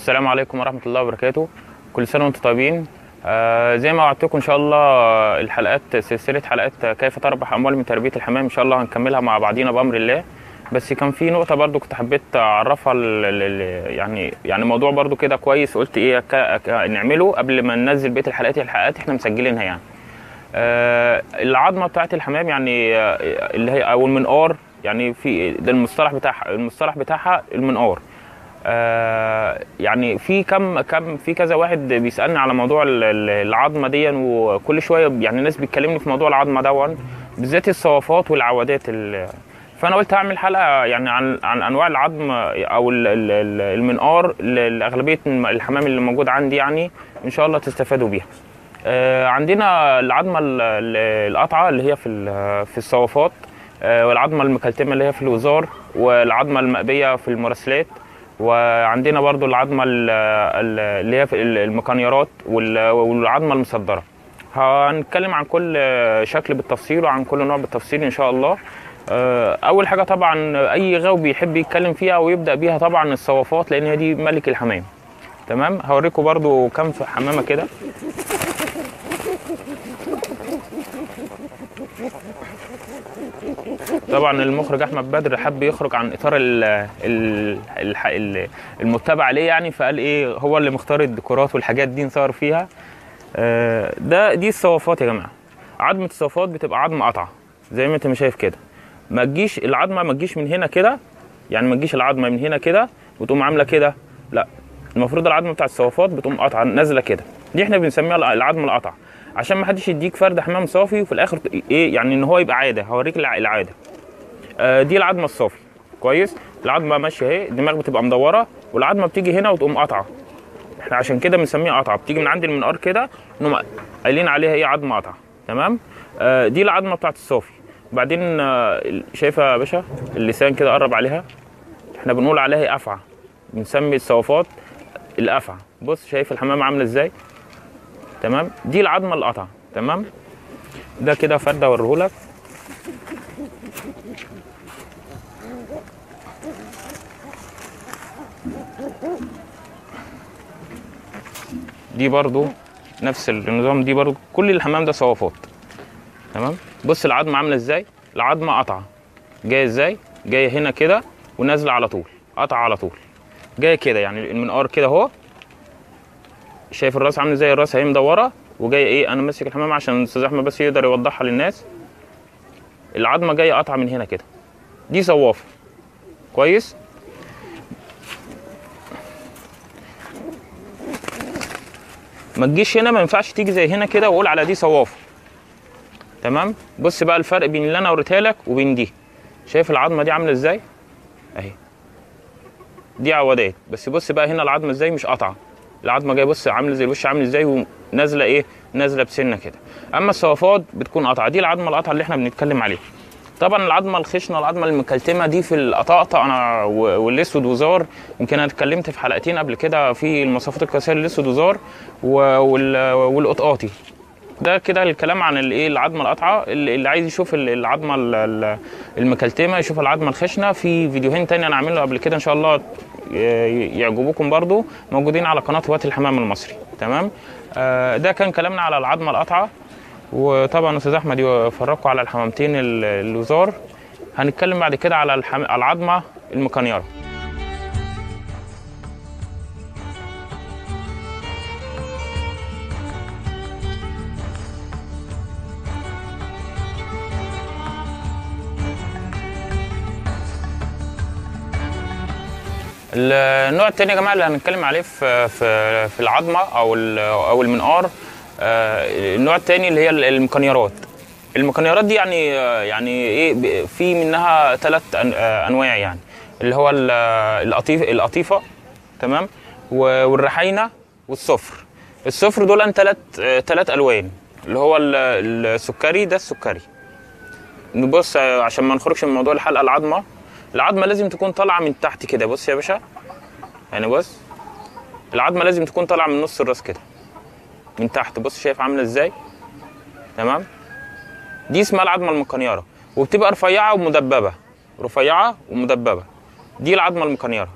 السلام عليكم ورحمة الله وبركاته. كل سنة وانتم طيبين. زي ما وعدتكم ان شاء الله الحلقات سلسلة حلقات كيف تربح اموال من تربية الحمام ان شاء الله هنكملها مع بعضينا بأمر الله. بس كان في نقطة برضو كنت حبيت اعرفها يعني موضوع برضو كده كويس، قلت ايه نعمله قبل ما ننزل بقية الحلقات احنا مسجلينها. يعني العظمة بتاعت الحمام يعني اللي هي او المنقار، يعني في ده المصطلح بتاعها المنقار. يعني في كذا واحد بيسالني على موضوع العظمه دي، وكل شويه يعني الناس بتكلمني في موضوع العظمه دون بالذات الصوافات والعوادات. فانا قلت هعمل حلقه يعني عن انواع العظم او المنقار لاغلبيه الحمام اللي موجود عندي، يعني ان شاء الله تستفادوا بيها. عندنا العظمه القطعه اللي هي في الصوافات، والعظمه المكلتمه اللي هي في الوزار، والعظمه المقبيه في المراسلات، وعندنا برضو العظمه اللي هي في المكانيرات، والعظمه المصدره. هنتكلم عن كل شكل بالتفصيل وعن كل نوع بالتفصيل ان شاء الله. اول حاجه طبعا اي غاوي بيحب يتكلم فيها ويبدا بيها طبعا الصوافات، لان هي دي ملك الحمام. تمام، هوريكم برضو كام في حمامه كده. طبعا المخرج احمد بدر حب يخرج عن اطار المتبع عليه، يعني فقال ايه هو اللي مختار الديكورات والحاجات دي نصور فيها. دي الصوافات يا جماعه. عظمه الصوافات بتبقى عظمه قطعه زي ما انت ما شايف كده. العظمه ما تجيش من هنا كده، يعني ما تجيش العظمه من هنا كده وتقوم عامله كده، لا، المفروض العظمه بتاعت الصوافات بتقوم قطعه نازله كده. دي احنا بنسميها العظمه القطعه، عشان ما حدش يديك فرد حمام صافي وفي الاخر ايه يعني ان هو يبقى عاده. هوريك العاده. دي العظمه الصافي كويس. العظمه ماشيه اهي، الدماغ بتبقى مدوره والعظمه بتيجي هنا وتقوم قطعه. احنا عشان كده بنسميها قطعه، بتيجي من عند المنقار كده نقوم قايلين عليها ايه عظمه قطعه. تمام. دي العظمه بتاعت الصافي. وبعدين شايفه يا باشا اللسان كده قرب عليها، احنا بنقول عليها افعى، بنسمي الصوافات الافعى. بص شايف الحمام عامله ازاي. تمام. دي العظمه القطعه. تمام. ده كده فرده اوريهولك. دي برضو نفس النظام، دي برضو كل الحمام ده صوافات. تمام. بص العظمه عامله ازاي. العظمه قطعه جايه ازاي، جايه هنا كده ونازله على طول، قطعه على طول جايه كده، يعني المنقار كده اهو. شايف الراس عامله ازاي، الراس اهي مدوره وجايه ايه. انا ماسك الحمام عشان الاستاذ احمد بس يقدر يوضحها للناس. العظمه جايه قطعه من هنا كده، دي صوافه كويس. ما تجيش هنا، ما ينفعش تيجي زي هنا كده واقول على دي صوافه. تمام. بص بقى الفرق بين اللي انا وريتها لك وبين دي. شايف العظمه دي عامله ازاي اهي، دي عوادات. بس بص بقى هنا العظمه ازاي مش قطعه، العظمه جايه بص عامله زي الوش عامل ازاي ونازله ايه، نازله بسنه كده. اما الصوافات بتكون قطعه، دي العظمه القطعه اللي احنا بنتكلم عليها. طبعا العظمه الخشنه العظمه المكلتمه دي في القطاقطه انا والاسود وزار، يمكن انا اتكلمت في حلقتين قبل كده في المواصفات القياسيه للاسود وزار والقطقاطي. ده كده الكلام عن الايه العظمه القطعه. اللي عايز يشوف العظمه المكلتمه يشوف العظمه الخشنه في فيديوهين تاني انا عامله قبل كده ان شاء الله يعجبوكم برضو، موجودين على قناه وقت الحمام المصري. تمام. ده كان كلامنا على العظمه القطعه. وطبعا استاذ احمد يفرجكم على الحمامتين الوزار. هنتكلم بعد كده على العظمه المكنيره. النوع الثاني يا جماعه اللي هنتكلم عليه في العظمه او المنقار، النوع الثاني اللي هي المكنيرات. المكنيرات دي يعني ايه، في منها 3 انواع يعني، اللي هو القطيفه تمام، والرحينه والصفر. الصفر دول 3 الوان، اللي هو السكري، ده السكري. نبص عشان ما نخرجش من موضوع الحلقه. العظمه لازم تكون طالعه من تحت كده، بص يا باشا يعني، بص العظمه لازم تكون طالعه من نص الراس كده من تحت، بص شايف عامله ازاي. تمام. دي اسمها العظمه المكنيره، وبتبقى رفيعه ومدببه، رفيعه ومدببه. دي العظمه المكنيره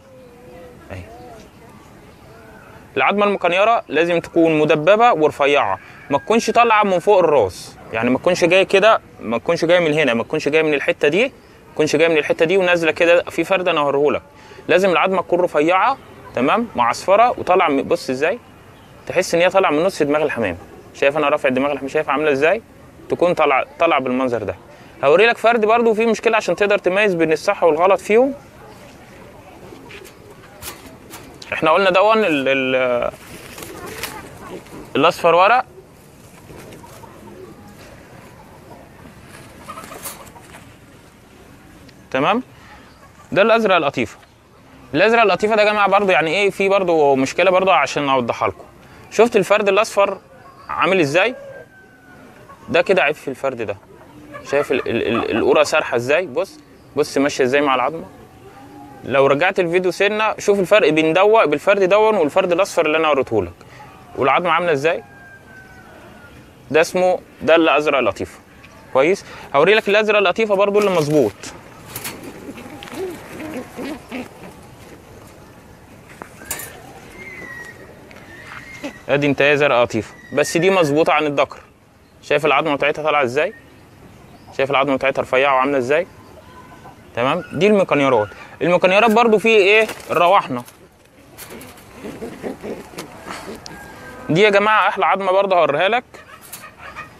اهي. العظمه المكنيره لازم تكون مدببه ورفيعه، ما تكونش طالعه من فوق الراس، يعني ما تكونش جايه كده، ما تكونش جايه من هنا، ما تكونش جايه من الحته دي، تكونش جايه من الحته دي ونازله كده في فرده. انا هوريهولك. لازم العظمه تكون رفيعه تمام، معصفره وطالعه. بص ازاي تحس ان هي طالعه من نص دماغ الحمام. شايف انا رافع دماغ الحمام، شايف عامله ازاي، تكون طالعه بالمنظر ده. هوري لك فرد برده فيه مشكله عشان تقدر تميز بين الصح والغلط فيهم. احنا قلنا دون الاصفر ورق، تمام. ده الازرق القطيفه. الازرق القطيفه ده يا جماعه برضو يعني ايه، في برضو مشكله برضو عشان اوضحها لكم. شفت الفرد الاصفر عامل ازاي؟ ده كده عيب في الفرد ده. شايف القرى سارحه ازاي، بص ماشيه ازاي مع العظمه. لو رجعت الفيديو سنه شوف الفرق بين بالفرد دون والفرد الاصفر اللي انا وريته لك، والعظمه عامله ازاي. ده اسمه ده الازرق اللطيفه. كويس. هوري لك الازرق اللطيفه برضو اللي مظبوط. ادي انتهايه زرقاء لطيفه، بس دي مظبوطه عن الذكر. شايف العظمه بتاعتها طالعه ازاي، شايف العظمه بتاعتها رفيعه وعامله ازاي. تمام. دي المكنيرات. المكنيرات برضو في ايه، الرواحنه. دي يا جماعه احلى عظمه برضو هوريها لك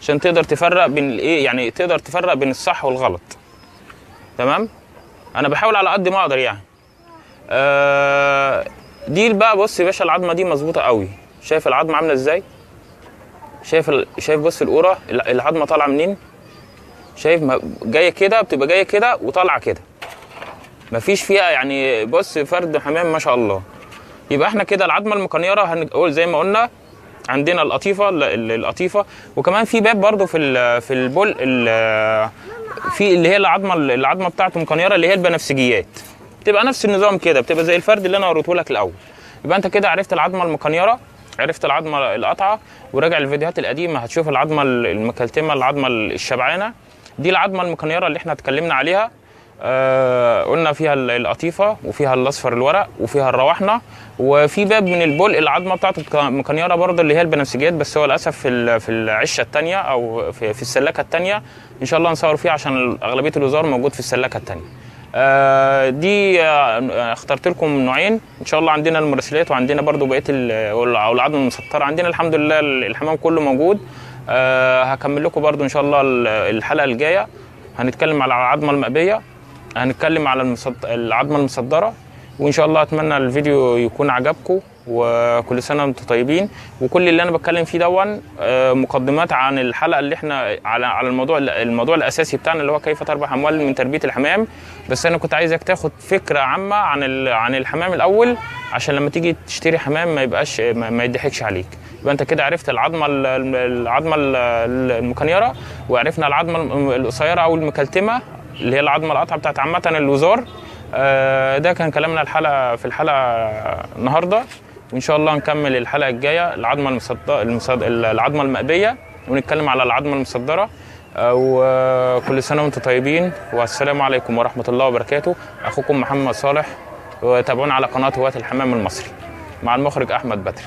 عشان تقدر تفرق بين الايه، يعني تقدر تفرق بين الصح والغلط. تمام. انا بحاول على قد ما اقدر يعني. دي بقى بص يا باشا العظمه دي مظبوطه قوي. شايف العظمه عامله ازاي، شايف بص القرى العظمه طالعه منين. شايف جايه كده، بتبقى جايه كده وطالعه كده، مفيش فيها يعني بص فرد حمام ما شاء الله. يبقى احنا كده العظمه المكنيره هنقول زي ما قلنا عندنا القطيفه، وكمان في باب برضو في البول في اللي هي العظمه بتاعته مكنيره، اللي هي البنفسجيات، بتبقى نفس النظام كده، بتبقى زي الفرد اللي انا وريته لك الاول. يبقى انت كده عرفت العظمه المكنيره، عرفت العظمه القطعه، وراجع الفيديوهات القديمه هتشوف العظمه المكلتمه، العظمه الشبعانه. دي العظمه المكنيره اللي احنا اتكلمنا عليها. قلنا فيها القطيفه، وفيها الاصفر الورق، وفيها الرواحنه، وفي باب من البول العظمه بتاعته مكنيره برضه اللي هي البنفسجيات، بس هو للاسف في العشه الثانيه او في السلاكه الثانيه. ان شاء الله نصور فيها عشان اغلبيه الوزار موجود في السلاكه الثانيه. دي اخترت لكم نوعين ان شاء الله. عندنا المراسلات وعندنا برضو بقيه العظم المسطره. عندنا الحمد لله الحمام كله موجود. هكمل لكم برضو ان شاء الله الحلقه الجايه. هنتكلم على العظمه المقبيه، هنتكلم على العظمه المصدره، وان شاء الله اتمنى الفيديو يكون عجبكم. وكل سنه وانتم طيبين. وكل اللي انا بتكلم فيه دون مقدمات عن الحلقه اللي احنا على الموضوع الاساسي بتاعنا اللي هو كيف تربح اموال من تربيه الحمام. بس انا كنت عايزك تاخد فكره عامه عن الحمام الاول، عشان لما تيجي تشتري حمام ما يضحكش عليك. يبقى انت كده عرفت العظمه المكنيره، وعرفنا العظمه القصيره او المكلتمه اللي هي العظمه القطعه بتاعت عامه الوزار. ده كان كلامنا في الحلقه النهارده، وان شاء الله نكمل الحلقه الجايه العظمه المقبيه، ونتكلم على العظمه المصدره. وكل سنه وانتم طيبين، والسلام عليكم ورحمه الله وبركاته. اخوكم محمد صالح، وتابعونا على قناه هواة الحمام المصري مع المخرج احمد بدر.